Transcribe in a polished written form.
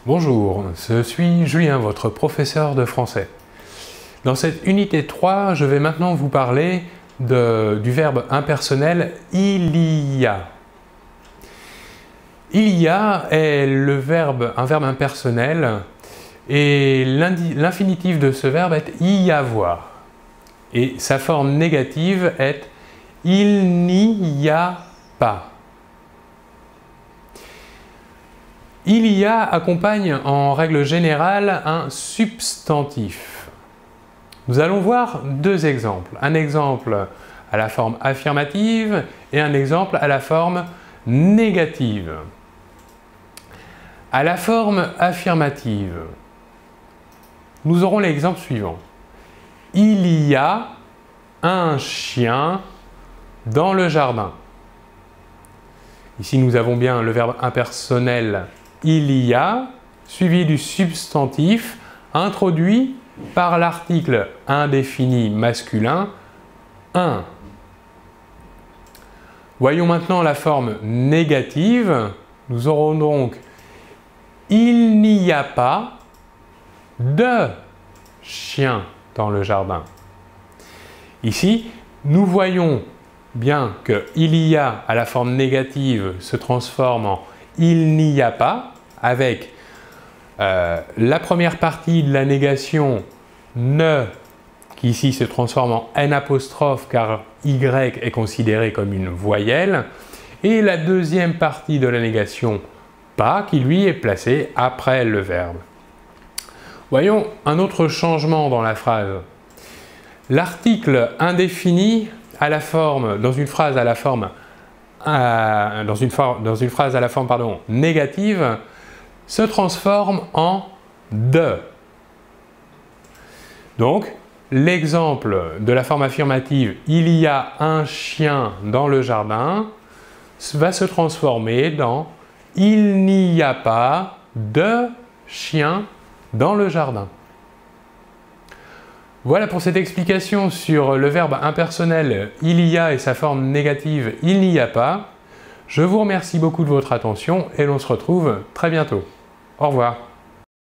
Bonjour, je suis Julien, votre professeur de français. Dans cette unité 3, je vais maintenant vous parler du verbe impersonnel « il y a ». « Il y a » est un verbe impersonnel et l'infinitif de ce verbe est « y avoir ». Et sa forme négative est « il n'y a pas ». Il y a accompagne en règle générale un substantif. Nous allons voir deux exemples. Un exemple à la forme affirmative et un exemple à la forme négative. À la forme affirmative, nous aurons l'exemple suivant. Il y a un chien dans le jardin. Ici, nous avons bien le verbe impersonnel « il y a » suivi du substantif introduit par l'article indéfini masculin « un ». Voyons maintenant la forme négative. Nous aurons donc « il n'y a pas de chien dans le jardin ». Ici, nous voyons bien que « il y a » à la forme négative se transforme en « il n'y a pas » avec la première partie de la négation « ne » qui ici se transforme en « n » car « y » est considéré comme une voyelle et la deuxième partie de la négation « pas » qui lui est placée après le verbe. Voyons un autre changement dans la phrase. L'article indéfini à la forme, dans une phrase à la forme négative se transforme en « de ». Donc, l'exemple de la forme affirmative « il y a un chien dans le jardin » va se transformer dans « il n'y a pas de chien dans le jardin ». Voilà pour cette explication sur le verbe impersonnel « il y a » et sa forme négative « il n'y a pas ». Je vous remercie beaucoup de votre attention et l'on se retrouve très bientôt. Au revoir.